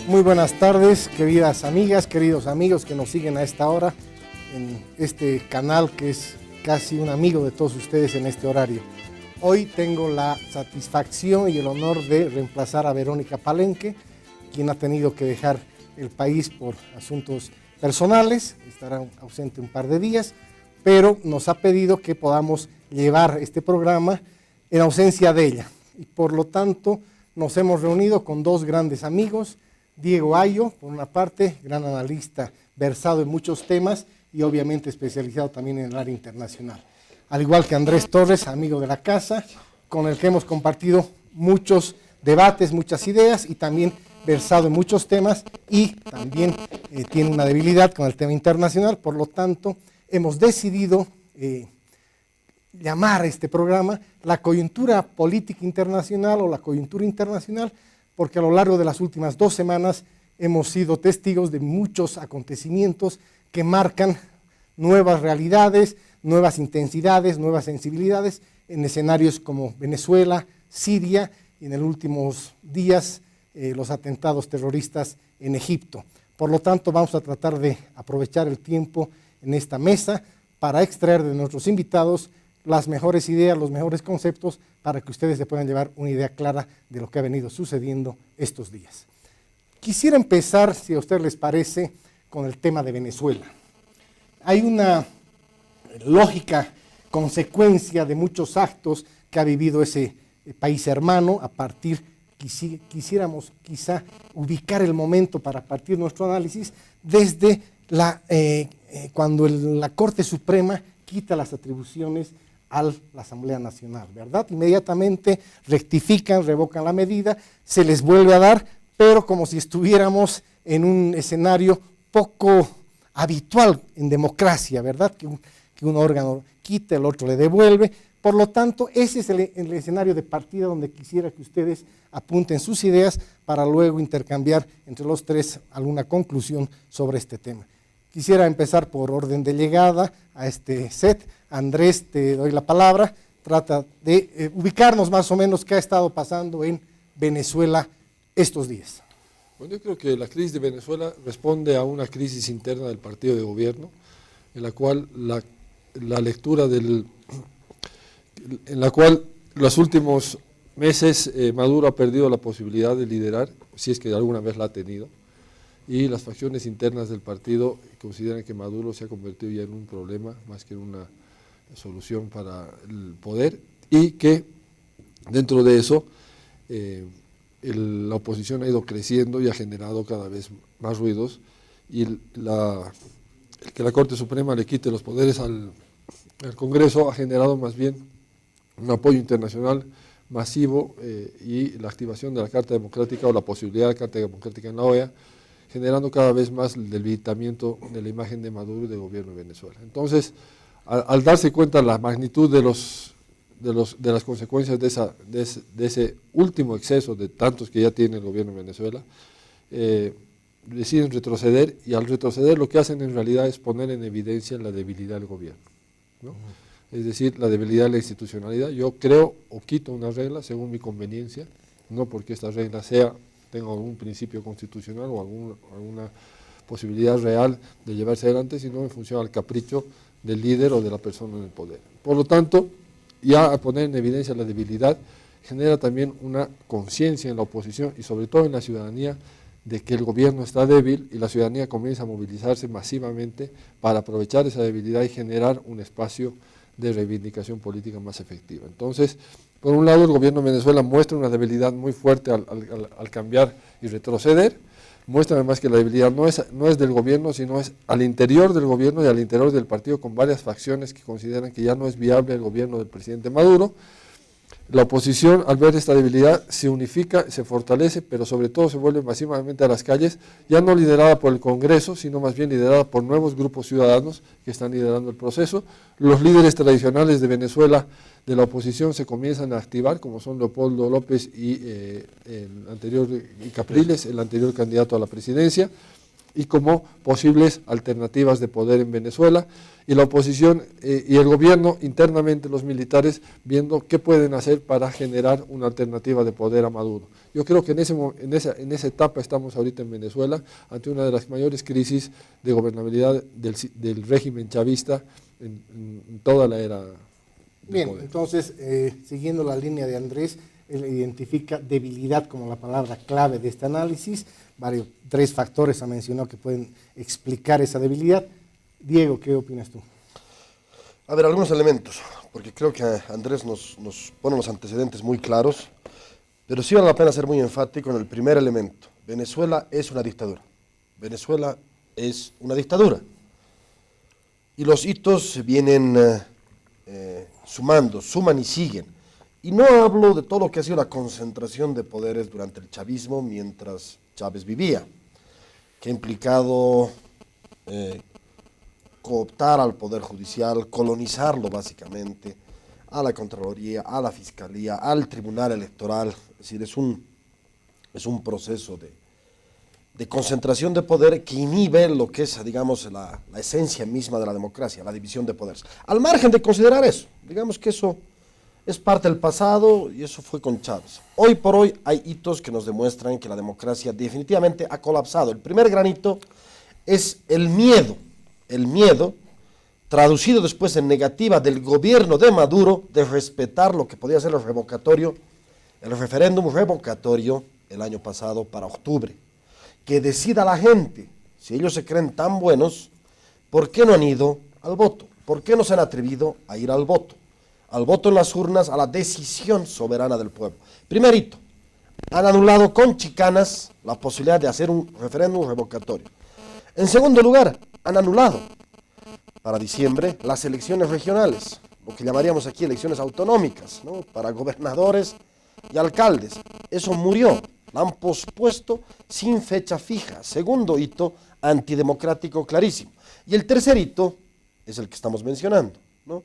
Muy buenas tardes, queridas amigas, queridos amigos que nos siguen a esta hora en este canal que es casi un amigo de todos ustedes en este horario. Hoy tengo la satisfacción y el honor de reemplazar a Verónica Palenque, quien ha tenido que dejar el país por asuntos personales, estará ausente un par de días, pero nos ha pedido que podamos llevar este programa en ausencia de ella. Y por lo tanto nos hemos reunido con dos grandes amigos, Diego Ayo, por una parte, gran analista versado en muchos temas y obviamente especializado también en el área internacional. Al igual que Andrés Torres, amigo de la casa, con el que hemos compartido muchos debates, muchas ideas y también versado en muchos temas y también tiene una debilidad con el tema internacional, por lo tanto hemos decidido llamar a este programa la coyuntura política internacional o la coyuntura internacional, porque a lo largo de las últimas 2 semanas hemos sido testigos de muchos acontecimientos que marcan nuevas realidades, nuevas intensidades, nuevas sensibilidades en escenarios como Venezuela, Siria y en los últimos días los atentados terroristas en Egipto. Por lo tanto, vamos a tratar de aprovechar el tiempo en esta mesa para extraer de nuestros invitados las mejores ideas, los mejores conceptos para que ustedes se puedan llevar una idea clara de lo que ha venido sucediendo estos días. Quisiera empezar, si a ustedes les parece, con el tema de Venezuela. Hay una lógica consecuencia de muchos actos que ha vivido ese país hermano. A partir, quisiéramos quizá ubicar el momento para partir nuestro análisis desde cuando la Corte Suprema quita las atribuciones a la Asamblea Nacional, ¿verdad? Inmediatamente rectifican, revocan la medida, se les vuelve a dar, pero como si estuviéramos en un escenario poco habitual en democracia, ¿verdad? Que un órgano quita, el otro le devuelve. Por lo tanto, ese es el escenario de partida donde quisiera que ustedes apunten sus ideas para luego intercambiar entre los tres alguna conclusión sobre este tema. Quisiera empezar por orden de llegada a este set. Andrés, te doy la palabra. Trata de ubicarnos más o menos qué ha estado pasando en Venezuela estos días. Bueno, yo creo que la crisis de Venezuela responde a una crisis interna del partido de gobierno, en la cual la lectura en la cual los últimos meses Maduro ha perdido la posibilidad de liderar, si es que alguna vez la ha tenido, y las facciones internas del partido consideran que Maduro se ha convertido ya en un problema más que en una solución para el poder, y que dentro de eso la oposición ha ido creciendo y ha generado cada vez más ruidos, y el que la Corte Suprema le quite los poderes al Congreso ha generado más bien un apoyo internacional masivo y la activación de la Carta Democrática o la posibilidad de la Carta Democrática en la OEA, generando cada vez más el debilitamiento de la imagen de Maduro y del gobierno de Venezuela. Entonces, al darse cuenta la magnitud de las consecuencias de ese último exceso de tantos que ya tiene el gobierno de Venezuela, deciden retroceder, y al retroceder lo que hacen en realidad es poner en evidencia la debilidad del gobierno, ¿no? Es decir, la debilidad de la institucionalidad. Yo creo o quito una regla según mi conveniencia, no porque esta regla tenga algún principio constitucional o alguna posibilidad real de llevarse adelante, sino en función al capricho del líder o de la persona en el poder. Por lo tanto, ya a poner en evidencia la debilidad, genera también una conciencia en la oposición y sobre todo en la ciudadanía de que el gobierno está débil, y la ciudadanía comienza a movilizarse masivamente para aprovechar esa debilidad y generar un espacio de reivindicación política más efectiva. Entonces, por un lado, el gobierno de Venezuela muestra una debilidad muy fuerte al cambiar y retroceder. Muestra además que la debilidad no es del gobierno, sino es al interior del gobierno y al interior del partido, con varias facciones que consideran que ya no es viable el gobierno del presidente Maduro. La oposición, al ver esta debilidad, se unifica, se fortalece, pero sobre todo se vuelve masivamente a las calles, ya no liderada por el Congreso, sino más bien liderada por nuevos grupos ciudadanos que están liderando el proceso. Los líderes tradicionales de Venezuela, de la oposición, se comienzan a activar, como son Leopoldo López y Capriles, el anterior candidato a la presidencia, y como posibles alternativas de poder en Venezuela, y la oposición y el gobierno internamente, los militares, viendo qué pueden hacer para generar una alternativa de poder a Maduro. Yo creo que en esa etapa estamos ahorita en Venezuela, ante una de las mayores crisis de gobernabilidad del régimen chavista en toda la era. Bien, entonces, siguiendo la línea de Andrés, él identifica debilidad como la palabra clave de este análisis. Tres factores ha mencionado que pueden explicar esa debilidad. Diego, ¿qué opinas tú? A ver, algunos elementos, porque creo que Andrés nos pone los antecedentes muy claros, pero sí vale la pena ser muy enfático en el primer elemento. Venezuela es una dictadura. Venezuela es una dictadura. Y los hitos vienen suman y siguen. Y no hablo de todo lo que ha sido la concentración de poderes durante el chavismo mientras Chávez vivía, que ha implicado cooptar al Poder Judicial, colonizarlo básicamente, a la Contraloría, a la Fiscalía, al Tribunal Electoral. Es decir, es un proceso de concentración de poder que inhibe lo que es, digamos, la esencia misma de la democracia, la división de poderes. Al margen de considerar eso, digamos que eso es parte del pasado y eso fue con Chávez. Hoy por hoy hay hitos que nos demuestran que la democracia definitivamente ha colapsado. El primer gran hito es el miedo traducido después en negativa del gobierno de Maduro de respetar lo que podía ser el referéndum revocatorio el año pasado para octubre. Que decida la gente, si ellos se creen tan buenos, ¿por qué no han ido al voto? ¿Por qué no se han atrevido a ir al voto? Al voto en las urnas, a la decisión soberana del pueblo. Primer hito, han anulado con chicanas la posibilidad de hacer un referéndum revocatorio. En segundo lugar, han anulado para diciembre las elecciones regionales, lo que llamaríamos aquí elecciones autonómicas, ¿no? Para gobernadores y alcaldes. Eso murió, la han pospuesto sin fecha fija. Segundo hito antidemocrático clarísimo. Y el tercer hito es el que estamos mencionando, ¿no?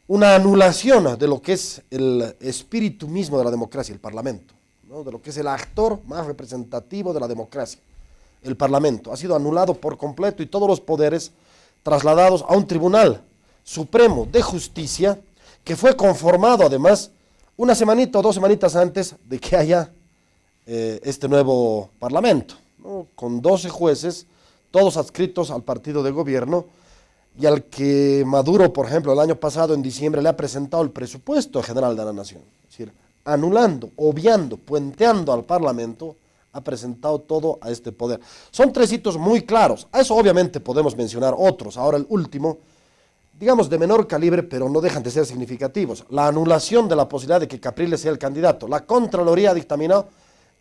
Una anulación de lo que es el espíritu mismo de la democracia, el Parlamento, ¿no? De lo que es el actor más representativo de la democracia, el Parlamento. Ha sido anulado por completo y todos los poderes trasladados a un Tribunal Supremo de Justicia que fue conformado además una semanita o 2 semanitas antes de que haya este nuevo Parlamento, ¿no? Con 12 jueces, todos adscritos al partido de gobierno, y al que Maduro, por ejemplo, el año pasado, en diciembre, le ha presentado el presupuesto general de la nación. Es decir, anulando, obviando, puenteando al Parlamento, ha presentado todo a este poder. Son 3 hitos muy claros. A eso obviamente podemos mencionar otros. Ahora el último, digamos de menor calibre, pero no dejan de ser significativos. La anulación de la posibilidad de que Capriles sea el candidato. La Contraloría ha dictaminado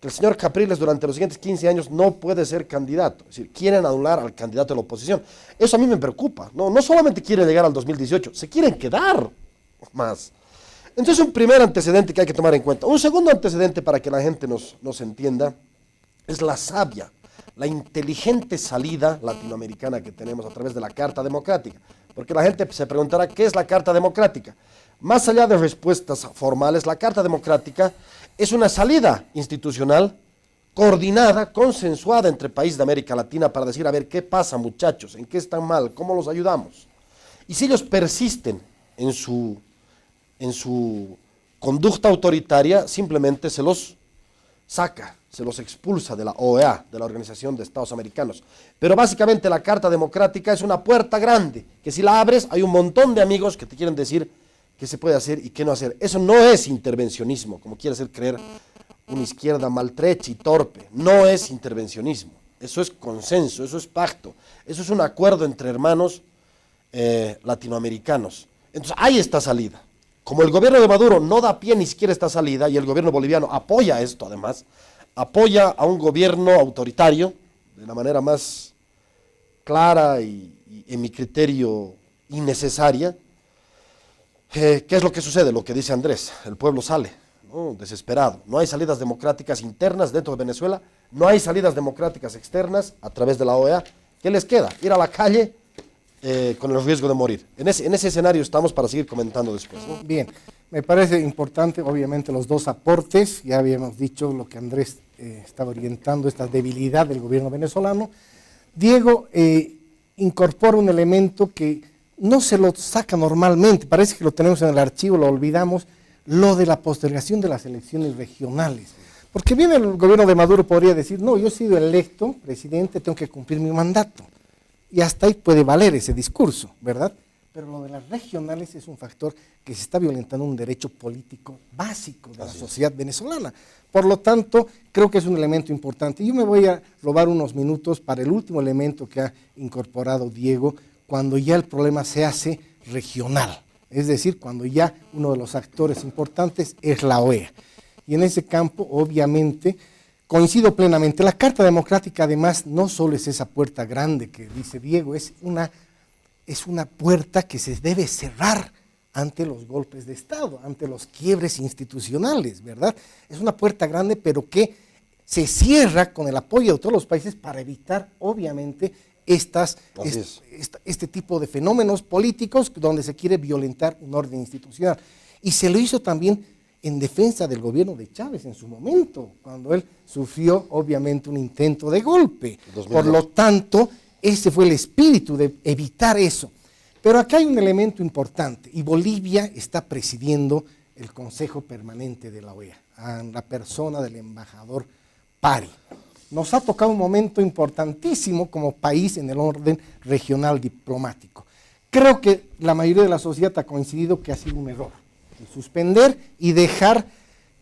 que el señor Capriles durante los siguientes 15 años no puede ser candidato. Es decir, quieren anular al candidato de la oposición. Eso a mí me preocupa. No solamente quieren llegar al 2018, se quieren quedar más. Entonces, un primer antecedente que hay que tomar en cuenta. Un segundo antecedente para que la gente nos entienda es la sabia, la inteligente salida latinoamericana que tenemos a través de la Carta Democrática. Porque la gente se preguntará, ¿qué es la Carta Democrática? Más allá de respuestas formales, la Carta Democrática es una salida institucional coordinada, consensuada entre países de América Latina para decir, a ver, ¿qué pasa, muchachos? ¿En qué están mal? ¿Cómo los ayudamos? Y si ellos persisten en su conducta autoritaria, simplemente se los saca, se los expulsa de la OEA, de la Organización de Estados Americanos. Pero básicamente la Carta Democrática es una puerta grande, que si la abres hay un montón de amigos que te quieren decir qué se puede hacer y qué no hacer. Eso no es intervencionismo, como quiere hacer creer una izquierda maltrecha y torpe. No es intervencionismo, eso es consenso, eso es pacto, eso es un acuerdo entre hermanos latinoamericanos. Entonces hay esta salida. Como el gobierno de Maduro no da pie ni siquiera a esta salida, y el gobierno boliviano apoya esto además, apoya a un gobierno autoritario de la manera más clara y en mi criterio innecesaria. ¿Qué es lo que sucede? Lo que dice Andrés, el pueblo sale, ¿no? Desesperado. No hay salidas democráticas internas dentro de Venezuela, no hay salidas democráticas externas a través de la OEA. ¿Qué les queda? Ir a la calle con el riesgo de morir. En ese escenario estamos para seguir comentando después, ¿no? Bien, me parece importante obviamente los 2 aportes. Ya habíamos dicho lo que Andrés estaba orientando, esta debilidad del gobierno venezolano. Diego incorpora un elemento que no se lo saca normalmente, parece que lo tenemos en el archivo, lo olvidamos, lo de la postergación de las elecciones regionales. Porque bien el gobierno de Maduro podría decir, no, yo he sido electo presidente, tengo que cumplir mi mandato. Y hasta ahí puede valer ese discurso, ¿verdad? Pero lo de las regionales es un factor que se está violentando un derecho político básico de la sociedad venezolana. Por lo tanto, creo que es un elemento importante. Yo me voy a robar unos minutos para el último elemento que ha incorporado Diego, cuando ya el problema se hace regional. Es decir, cuando ya uno de los actores importantes es la OEA. Y en ese campo, obviamente, coincido plenamente. La Carta Democrática, además, no solo es esa puerta grande que dice Diego, es una puerta que se debe cerrar ante los golpes de Estado, ante los quiebres institucionales, ¿verdad? Es una puerta grande, pero que se cierra con el apoyo de todos los países para evitar, obviamente, este tipo de fenómenos políticos donde se quiere violentar un orden institucional. Y se lo hizo también en defensa del gobierno de Chávez en su momento, cuando él sufrió, obviamente, un intento de golpe. 2002. Por lo tanto, ese fue el espíritu de evitar eso. Pero acá hay un elemento importante, y Bolivia está presidiendo el Consejo Permanente de la OEA, en la persona del embajador Pari. Nos ha tocado un momento importantísimo como país en el orden regional diplomático. Creo que la mayoría de la sociedad ha coincidido que ha sido un error, suspender y dejar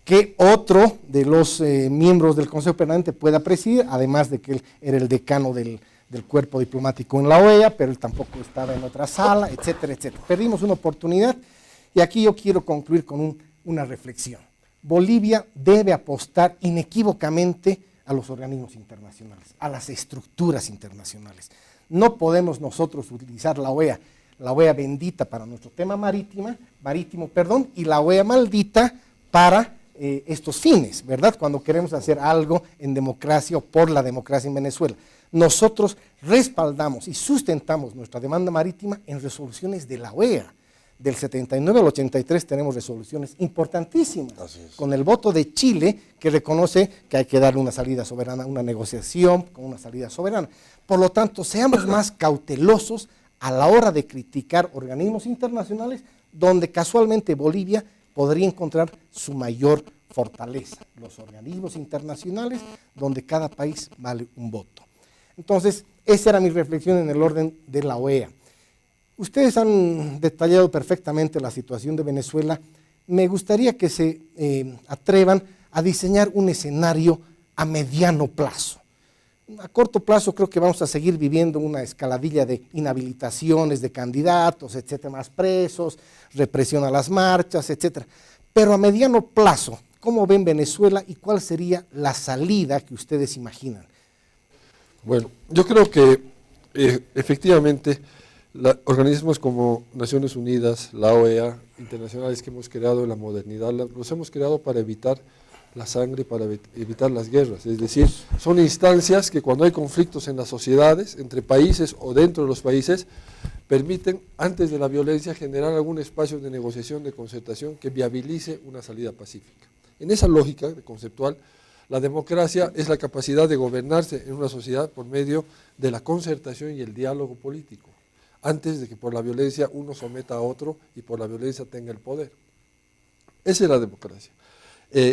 que otro de los miembros del Consejo Permanente pueda presidir, además de que él era el decano del cuerpo diplomático en la OEA, pero él tampoco estaba en otra sala, etcétera, etcétera. Perdimos una oportunidad y aquí yo quiero concluir con una reflexión. Bolivia debe apostar inequívocamente a los organismos internacionales, a las estructuras internacionales. No podemos nosotros utilizar la OEA bendita para nuestro tema marítimo, y la OEA maldita para estos fines, ¿verdad? Cuando queremos hacer algo en democracia o por la democracia en Venezuela. Nosotros respaldamos y sustentamos nuestra demanda marítima en resoluciones de la OEA. Del 79 al 83 tenemos resoluciones importantísimas, con el voto de Chile, que reconoce que hay que darle una salida soberana, una negociación con una salida soberana. Por lo tanto, seamos más cautelosos a la hora de criticar organismos internacionales, donde casualmente Bolivia podría encontrar su mayor fortaleza, los organismos internacionales, donde cada país vale un voto. Entonces, esa era mi reflexión en el orden de la OEA. Ustedes han detallado perfectamente la situación de Venezuela. Me gustaría que se atrevan a diseñar un escenario a mediano plazo. A corto plazo creo que vamos a seguir viviendo una escaladilla de inhabilitaciones de candidatos, etcétera, más presos, represión a las marchas, etcétera. Pero a mediano plazo, ¿cómo ven Venezuela y cuál sería la salida que ustedes imaginan? Bueno, yo creo que efectivamente organismos como Naciones Unidas, la OEA, internacionales que hemos creado en la modernidad, los hemos creado para evitar la sangre, para evitar las guerras. Es decir, son instancias que cuando hay conflictos en las sociedades, entre países o dentro de los países, permiten, antes de la violencia, generar algún espacio de negociación, de concertación que viabilice una salida pacífica. En esa lógica conceptual, la democracia es la capacidad de gobernarse en una sociedad por medio de la concertación y el diálogo político, antes de que por la violencia uno someta a otro y por la violencia tenga el poder. Esa es la democracia.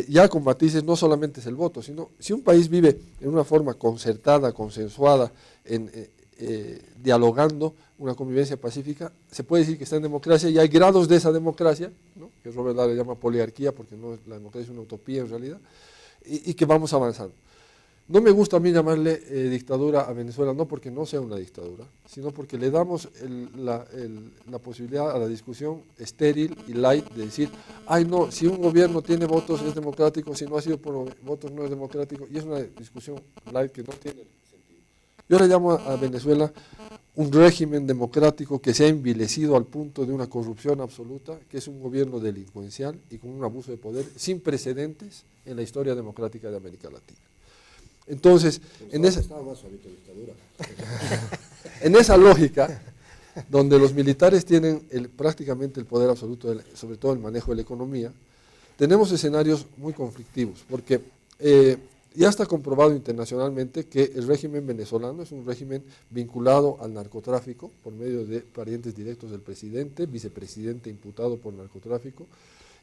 Ya con matices, no solamente es el voto, sino si un país vive en una forma concertada, consensuada, dialogando, una convivencia pacífica, se puede decir que está en democracia y hay grados de esa democracia, ¿no? Que Robert Dahl le llama poliarquía, porque no, la democracia es una utopía en realidad, y que vamos avanzando. No me gusta a mí llamarle dictadura a Venezuela, no porque no sea una dictadura, sino porque le damos la posibilidad a la discusión estéril y light de decir, ay no, si un gobierno tiene votos es democrático, si no ha sido por votos no es democrático, y es una discusión light que no tiene sentido. Yo le llamo a Venezuela un régimen democrático que se ha envilecido al punto de una corrupción absoluta, que es un gobierno delincuencial y con un abuso de poder sin precedentes en la historia democrática de América Latina. Entonces, en esa lógica, donde los militares tienen prácticamente el poder absoluto, sobre todo el manejo de la economía, tenemos escenarios muy conflictivos, porque Ya está comprobado internacionalmente que el régimen venezolano es un régimen vinculado al narcotráfico por medio de parientes directos del presidente, vicepresidente imputado por narcotráfico,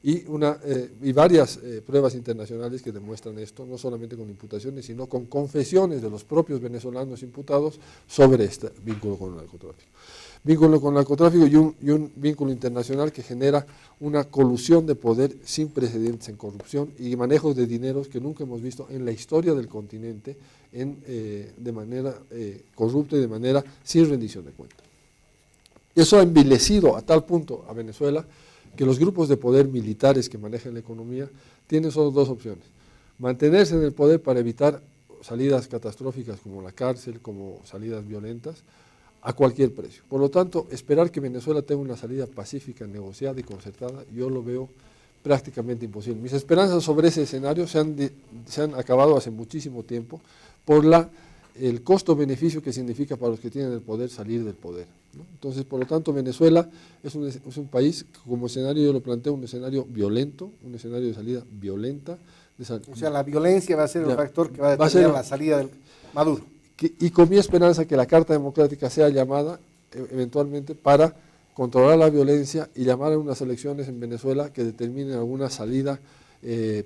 y varias pruebas internacionales que demuestran esto, no solamente con imputaciones, sino con confesiones de los propios venezolanos imputados sobre este vínculo con el narcotráfico. Vínculo con el narcotráfico y un vínculo internacional que genera una colusión de poder sin precedentes en corrupción y manejos de dineros que nunca hemos visto en la historia del continente de manera corrupta y de manera sin rendición de cuentas. Eso ha envilecido a tal punto a Venezuela que los grupos de poder militares que manejan la economía tienen solo dos opciones: mantenerse en el poder para evitar salidas catastróficas como la cárcel, como salidas violentas, a cualquier precio. Por lo tanto, esperar que Venezuela tenga una salida pacífica, negociada y concertada, yo lo veo prácticamente imposible. Mis esperanzas sobre ese escenario se han acabado hace muchísimo tiempo por el costo-beneficio que significa para los que tienen el poder salir del poder, ¿no? Entonces, por lo tanto, Venezuela es un país que, como escenario, yo lo planteo un escenario violento, un escenario de salida violenta. O sea, la violencia va a ser el factor que va a determinar la salida del Maduro. Y con mi esperanza que la Carta Democrática sea llamada eventualmente para controlar la violencia y llamar a unas elecciones en Venezuela que determinen alguna salida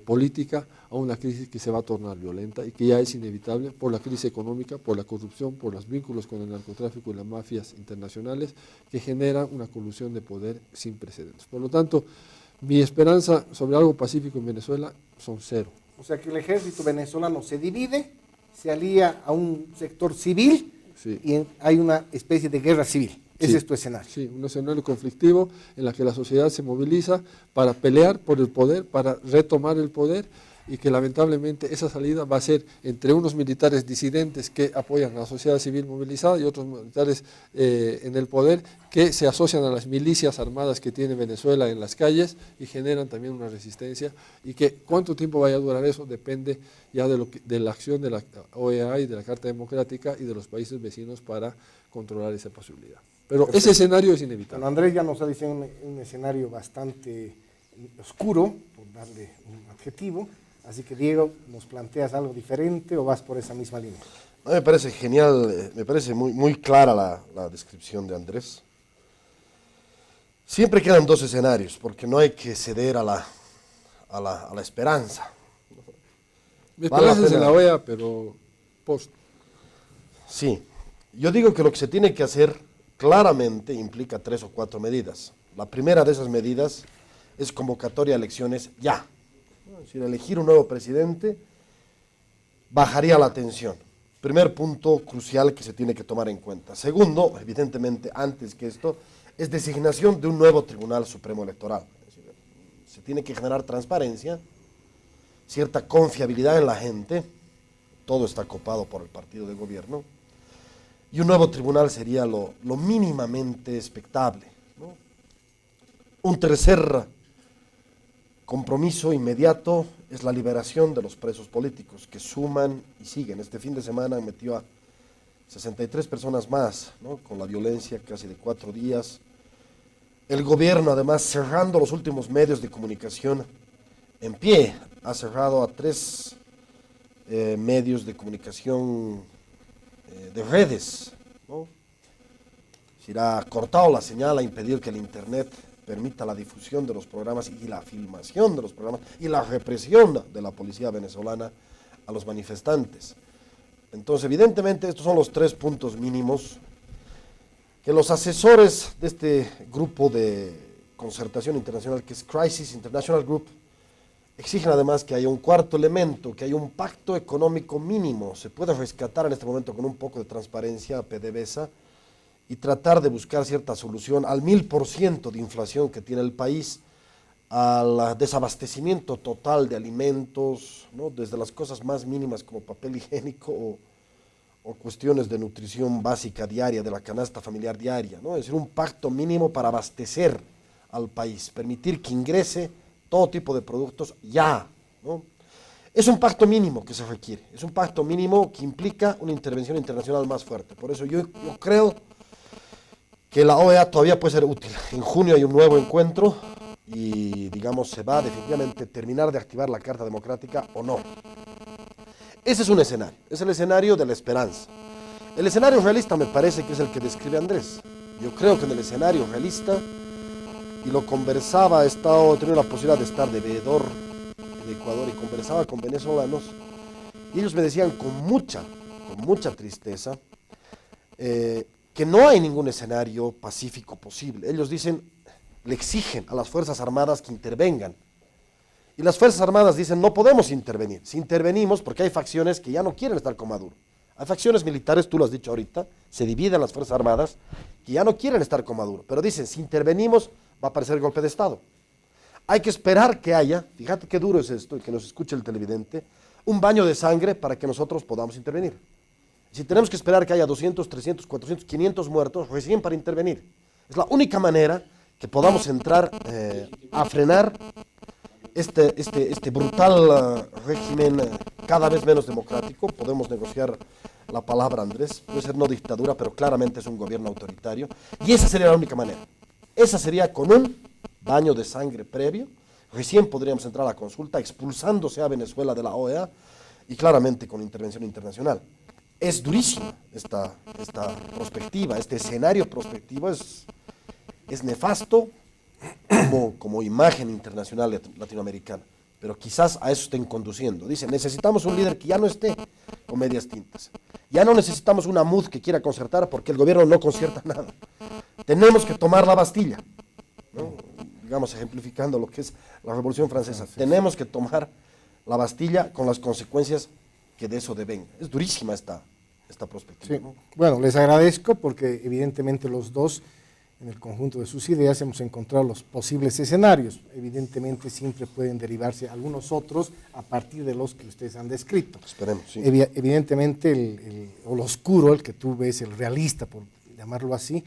política a una crisis que se va a tornar violenta y que ya es inevitable por la crisis económica, por la corrupción, por los vínculos con el narcotráfico y las mafias internacionales que generan una colusión de poder sin precedentes. Por lo tanto, mi esperanza sobre algo pacífico en Venezuela son cero. O sea, que el ejército venezolano se divide, se alía a un sector civil, sí, y hay una especie de guerra civil. Ese es tu escenario. Sí, un escenario conflictivo en la que la sociedad se moviliza para pelear por el poder, para retomar el poder, y que lamentablemente esa salida va a ser entre unos militares disidentes que apoyan a la sociedad civil movilizada y otros militares en el poder que se asocian a las milicias armadas que tiene Venezuela en las calles y generan también una resistencia, y que cuánto tiempo vaya a durar eso depende ya de la acción de la OEA y de la Carta Democrática y de los países vecinos para controlar esa posibilidad. Pero perfecto, ese escenario es inevitable. Bueno, Andrés ya nos ha dicho un escenario bastante oscuro, por darle un adjetivo. Así que, Diego, ¿nos planteas algo diferente o vas por esa misma línea? No, me parece genial, me parece muy clara la descripción de Andrés. Siempre quedan dos escenarios, porque no hay que ceder a la esperanza. Mi esperanza es en la OEA, pero post. Sí, yo digo que lo que se tiene que hacer claramente implica 3 o 4 medidas. La primera de esas medidas es convocatoria a elecciones ya. Es decir, elegir un nuevo presidente bajaría la tensión. Primer punto crucial que se tiene que tomar en cuenta. Segundo, evidentemente, antes que esto, es designación de un nuevo Tribunal Supremo Electoral. Es decir, se tiene que generar transparencia, cierta confiabilidad en la gente, todo está copado por el partido de gobierno, y un nuevo tribunal sería lo mínimamente expectable, ¿no? Un tercer compromiso inmediato es la liberación de los presos políticos que suman y siguen. Este fin de semana metió a 63 personas más, ¿no? Con la violencia casi de 4 días. El gobierno, además, cerrando los últimos medios de comunicación en pie, ha cerrado a 3 medios de comunicación de redes, ¿no? Se ha cortado la señal, a impedir que el internet permita la difusión de los programas y la filmación de los programas y la represión de la policía venezolana a los manifestantes. Entonces, evidentemente, estos son los 3 puntos mínimos que los asesores de este grupo de concertación internacional, que es Crisis International Group, exigen además que haya un cuarto elemento, que haya un pacto económico mínimo. Se puede rescatar en este momento con un poco de transparencia a PDVSA y tratar de buscar cierta solución al 1000% de inflación que tiene el país, al desabastecimiento total de alimentos, ¿no? Desde las cosas más mínimas como papel higiénico o cuestiones de nutrición básica diaria, de la canasta familiar diaria, ¿no? Es decir, un pacto mínimo para abastecer al país, permitir que ingrese todo tipo de productos ya, ¿no? Es un pacto mínimo que se requiere, es un pacto mínimo que implica una intervención internacional más fuerte. Por eso yo creo que la OEA todavía puede ser útil. En junio hay un nuevo encuentro y, digamos, se va a definitivamente terminar de activar la Carta Democrática o no. Ese es un escenario, es el escenario de la esperanza. El escenario realista me parece que es el que describe Andrés. Yo creo que en el escenario realista, y lo conversaba, he tenido la posibilidad de estar de veedor en Ecuador y conversaba con venezolanos, y ellos me decían con mucha tristeza, que no hay ningún escenario pacífico posible. Ellos dicen, le exigen a las Fuerzas Armadas que intervengan. Y las Fuerzas Armadas dicen, no podemos intervenir. Si intervenimos, porque hay facciones que ya no quieren estar con Maduro. Hay facciones militares, tú lo has dicho ahorita, se dividen las Fuerzas Armadas, que ya no quieren estar con Maduro. Pero dicen, si intervenimos, va a aparecer golpe de Estado. Hay que esperar que haya, fíjate qué duro es esto, y que nos escuche el televidente, un baño de sangre para que nosotros podamos intervenir. Si tenemos que esperar que haya 200, 300, 400, 500 muertos, recién para intervenir. Es la única manera que podamos entrar a frenar este brutal régimen cada vez menos democrático. Podemos negociar la palabra, Andrés, puede ser no dictadura, pero claramente es un gobierno autoritario, y esa sería la única manera. Esa sería con un baño de sangre previo, recién podríamos entrar a la consulta, expulsándose a Venezuela de la OEA, y claramente con intervención internacional. Es durísima esta perspectiva, este escenario prospectivo es nefasto como imagen internacional latinoamericana, pero quizás a eso estén conduciendo. Dicen, necesitamos un líder que ya no esté con medias tintas. Ya no necesitamos una MUD que quiera concertar, porque el gobierno no concierta nada. Tenemos que tomar la Bastilla, ¿no? Digamos, ejemplificando lo que es la Revolución Francesa. Tenemos que tomar la Bastilla con las consecuencias que de eso devenga. Es durísima esta perspectiva. Sí. ¿No? Bueno, les agradezco porque evidentemente los dos, en el conjunto de sus ideas, hemos encontrado los posibles escenarios. Evidentemente siempre pueden derivarse algunos otros a partir de los que ustedes han descrito. Esperemos, sí. Evidentemente lo oscuro, el que tú ves, el realista, por llamarlo así,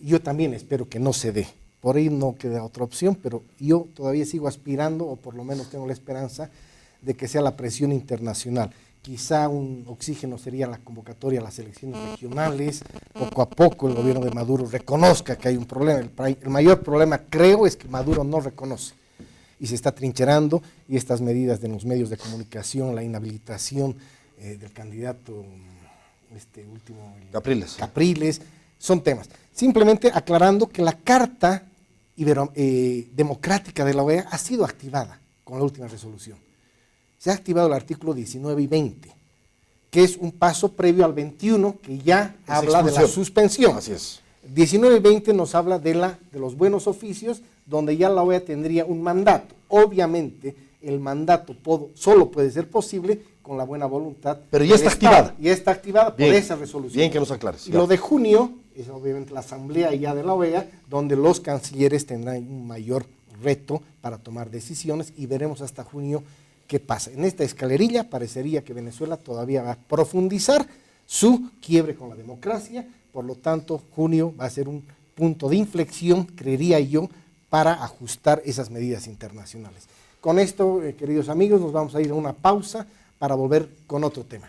yo también espero que no se dé. Por ahí no queda otra opción, pero yo todavía sigo aspirando, o por lo menos tengo la esperanza, de que sea la presión internacional. Quizá un oxígeno sería la convocatoria a las elecciones regionales. Poco a poco el gobierno de Maduro reconozca que hay un problema. El mayor problema, creo, es que Maduro no reconoce y se está trincherando, y estas medidas de los medios de comunicación, la inhabilitación del candidato último, Capriles, son temas. Simplemente aclarando que la Carta Democrática de la OEA ha sido activada con la última resolución. Se ha activado el artículo 19 y 20, que es un paso previo al 21, que ya habla de la suspensión. Así es. 19 y 20 nos habla de los buenos oficios, donde ya la OEA tendría un mandato. Obviamente, el mandato solo puede ser posible con la buena voluntad. Pero ya está activada. Ya está activada por esa resolución. Bien que nos aclares. Y lo de junio es obviamente la asamblea ya de la OEA, donde los cancilleres tendrán un mayor reto para tomar decisiones, y veremos hasta junio qué pasa. En esta escalerilla parecería que Venezuela todavía va a profundizar su quiebre con la democracia. Por lo tanto, junio va a ser un punto de inflexión, creería yo, para ajustar esas medidas internacionales. Con esto, queridos amigos, nos vamos a ir a una pausa para volver con otro tema.